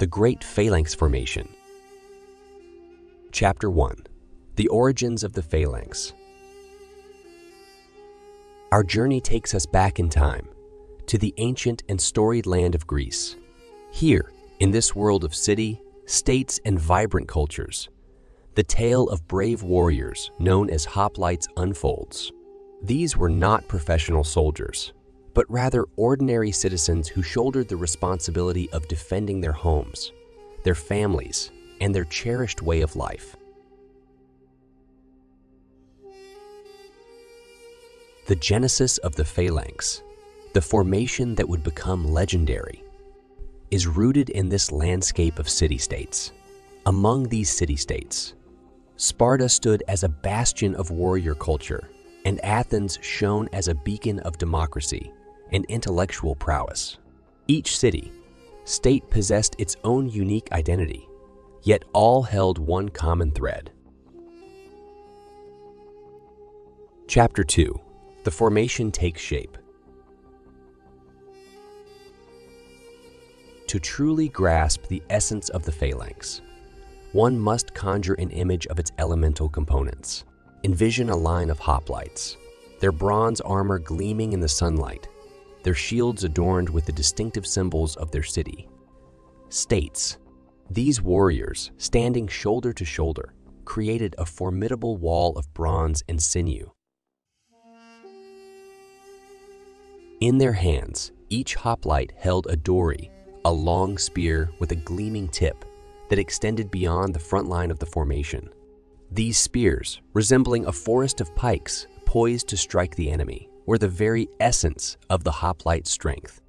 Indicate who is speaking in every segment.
Speaker 1: The Great Phalanx Formation. Chapter 1. The Origins of the Phalanx. Our journey takes us back in time, to the ancient and storied land of Greece. Here, in this world of city, states, and vibrant cultures, the tale of brave warriors known as hoplites unfolds. These were not professional soldiers, but rather ordinary citizens who shouldered the responsibility of defending their homes, their families, and their cherished way of life. The genesis of the Phalanx, the formation that would become legendary, is rooted in this landscape of city-states. Among these city-states, Sparta stood as a bastion of warrior culture, and Athens shone as a beacon of democracy and intellectual prowess. Each city-state possessed its own unique identity, yet all held one common thread. Chapter 2. The formation takes shape. To truly grasp the essence of the Phalanx, one must conjure an image of its elemental components. Envision a line of hoplites, their bronze armor gleaming in the sunlight, their shields adorned with the distinctive symbols of their city. States. These warriors, standing shoulder to shoulder, created a formidable wall of bronze and sinew. In their hands, each hoplite held a dory, a long spear with a gleaming tip that extended beyond the front line of the formation. These spears, resembling a forest of pikes poised to strike the enemy, were the very essence of the hoplite strength.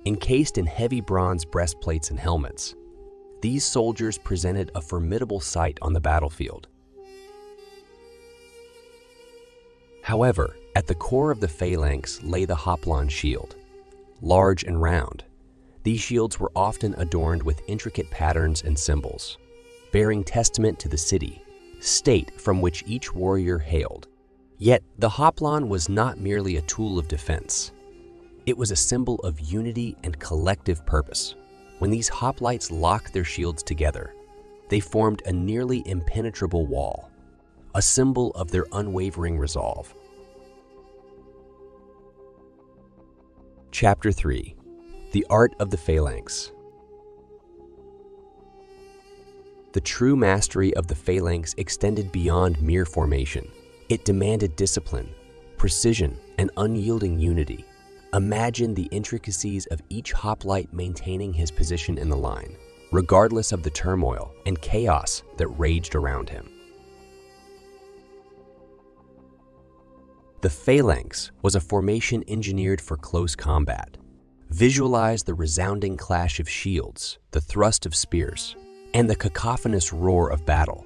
Speaker 1: Encased in heavy bronze breastplates and helmets, these soldiers presented a formidable sight on the battlefield. However, at the core of the Phalanx lay the hoplon shield. Large and round, these shields were often adorned with intricate patterns and symbols, bearing testament to the city, state from which each warrior hailed. Yet, the hoplon was not merely a tool of defense. It was a symbol of unity and collective purpose. When these hoplites locked their shields together, they formed a nearly impenetrable wall, a symbol of their unwavering resolve. Chapter 3. The Art of the Phalanx. The true mastery of the Phalanx extended beyond mere formation. It demanded discipline, precision, and unyielding unity. Imagine the intricacies of each hoplite maintaining his position in the line, regardless of the turmoil and chaos that raged around him. The Phalanx was a formation engineered for close combat. Visualize the resounding clash of shields, the thrust of spears, and the cacophonous roar of battle.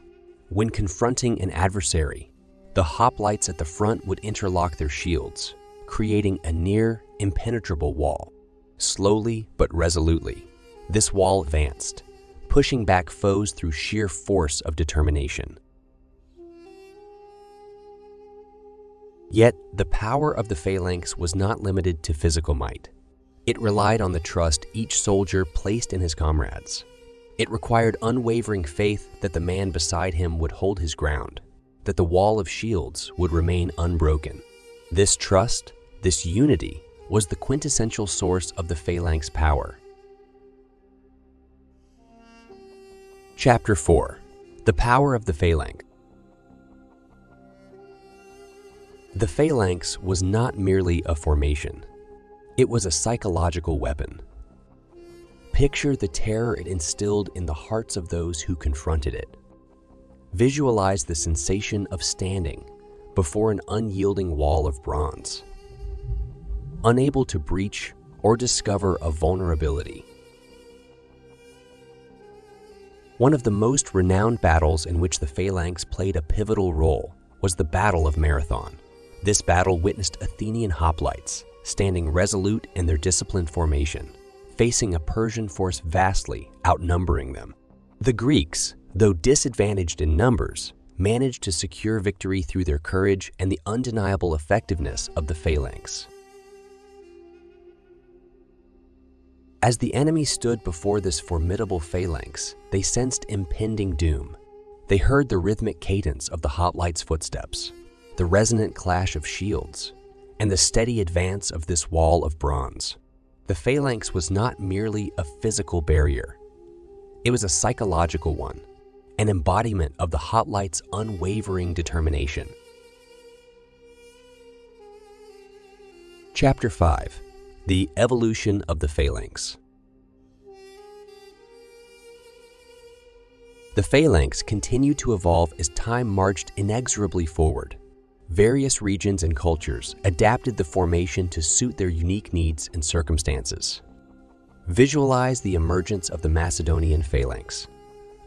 Speaker 1: When confronting an adversary, the hoplites at the front would interlock their shields, creating a near impenetrable wall. Slowly but resolutely, this wall advanced, pushing back foes through sheer force of determination. Yet, the power of the Phalanx was not limited to physical might. It relied on the trust each soldier placed in his comrades. It required unwavering faith that the man beside him would hold his ground, that the wall of shields would remain unbroken. This trust, this unity, was the quintessential source of the Phalanx power. Chapter 4. The Power of the Phalanx. The Phalanx was not merely a formation. It was a psychological weapon. Picture the terror it instilled in the hearts of those who confronted it. Visualize the sensation of standing before an unyielding wall of bronze, unable to breach or discover a vulnerability. One of the most renowned battles in which the Phalanx played a pivotal role was the Battle of Marathon. This battle witnessed Athenian hoplites standing resolute in their disciplined formation, facing a Persian force vastly outnumbering them. The Greeks, though disadvantaged in numbers, managed to secure victory through their courage and the undeniable effectiveness of the Phalanx. As the enemy stood before this formidable phalanx, they sensed impending doom. They heard the rhythmic cadence of the hoplites' footsteps, the resonant clash of shields, and the steady advance of this wall of bronze. The phalanx was not merely a physical barrier. It was a psychological one, an embodiment of the hoplites' unwavering determination. Chapter 5. The Evolution of the Phalanx. The phalanx continued to evolve as time marched inexorably forward. Various regions and cultures adapted the formation to suit their unique needs and circumstances. Visualize the emergence of the Macedonian phalanx,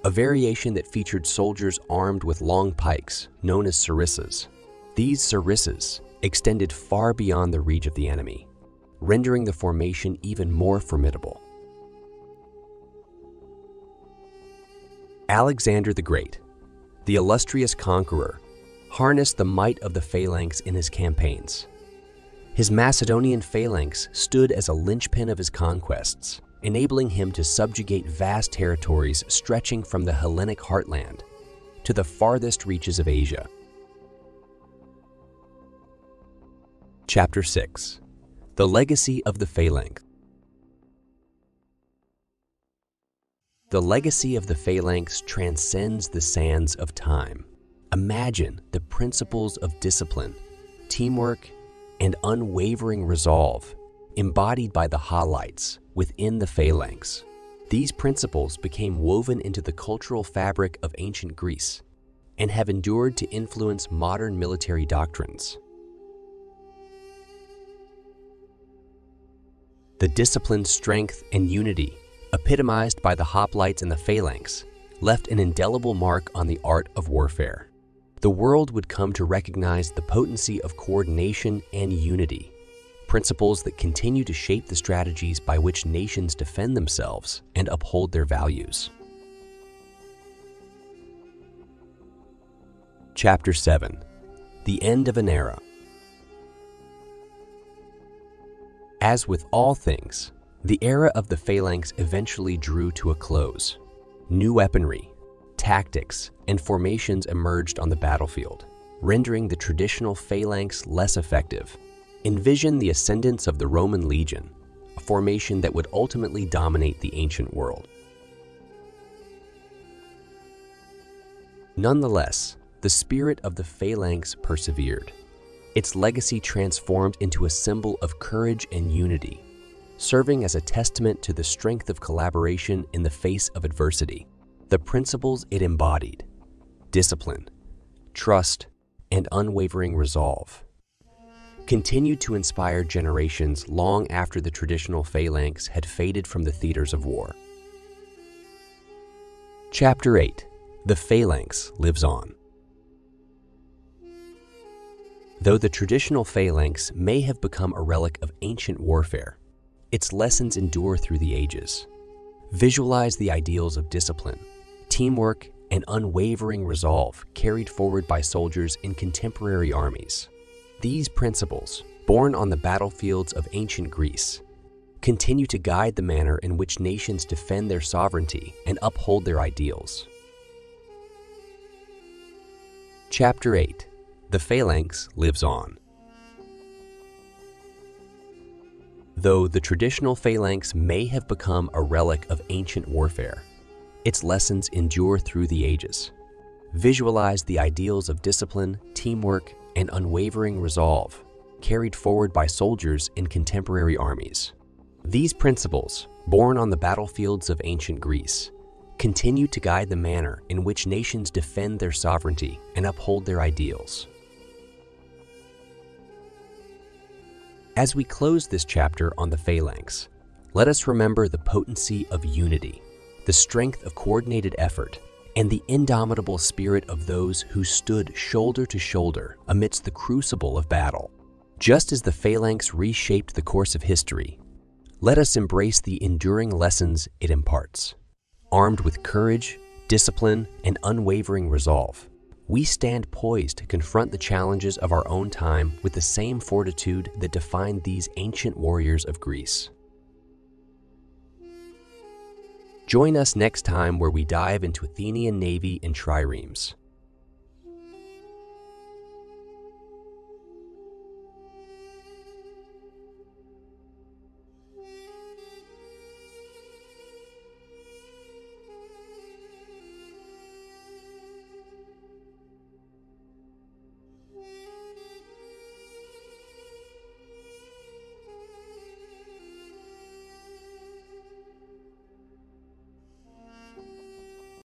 Speaker 1: a variation that featured soldiers armed with long pikes known as sarissas. These sarissas extended far beyond the reach of the enemy, rendering the formation even more formidable. Alexander the Great, the illustrious conqueror, harnessed the might of the phalanx in his campaigns. His Macedonian phalanx stood as a linchpin of his conquests, enabling him to subjugate vast territories stretching from the Hellenic heartland to the farthest reaches of Asia. Chapter 6. The Legacy of the Phalanx. The legacy of the phalanx transcends the sands of time. Imagine the principles of discipline, teamwork, and unwavering resolve embodied by the hoplites within the phalanx. These principles became woven into the cultural fabric of ancient Greece and have endured to influence modern military doctrines. The discipline, strength, and unity epitomized by the hoplites and the phalanx left an indelible mark on the art of warfare. The world would come to recognize the potency of coordination and unity, principles that continue to shape the strategies by which nations defend themselves and uphold their values. Chapter 7. The End of an Era. As with all things, the era of the phalanx eventually drew to a close. New weaponry, tactics, and formations emerged on the battlefield, rendering the traditional phalanx less effective. Envision the ascendance of the Roman legion, a formation that would ultimately dominate the ancient world. Nonetheless, the spirit of the phalanx persevered. Its legacy transformed into a symbol of courage and unity, serving as a testament to the strength of collaboration in the face of adversity. The principles it embodied, discipline, trust, and unwavering resolve, continued to inspire generations long after the traditional phalanx had faded from the theaters of war. Chapter 8. The Phalanx Lives On. Though the traditional phalanx may have become a relic of ancient warfare, its lessons endure through the ages. Visualize the ideals of discipline, teamwork, and unwavering resolve carried forward by soldiers in contemporary armies. These principles, born on the battlefields of ancient Greece, continue to guide the manner in which nations defend their sovereignty and uphold their ideals. Chapter 8. The Phalanx Lives On. Though the traditional phalanx may have become a relic of ancient warfare, its lessons endure through the ages. Visualize the ideals of discipline, teamwork, and unwavering resolve carried forward by soldiers in contemporary armies. These principles, born on the battlefields of ancient Greece, continue to guide the manner in which nations defend their sovereignty and uphold their ideals. As we close this chapter on the phalanx, let us remember the potency of unity, the strength of coordinated effort, and the indomitable spirit of those who stood shoulder to shoulder amidst the crucible of battle. Just as the phalanx reshaped the course of history, let us embrace the enduring lessons it imparts. Armed with courage, discipline, and unwavering resolve, we stand poised to confront the challenges of our own time with the same fortitude that defined these ancient warriors of Greece. Join us next time where we dive into Athenian navy and triremes.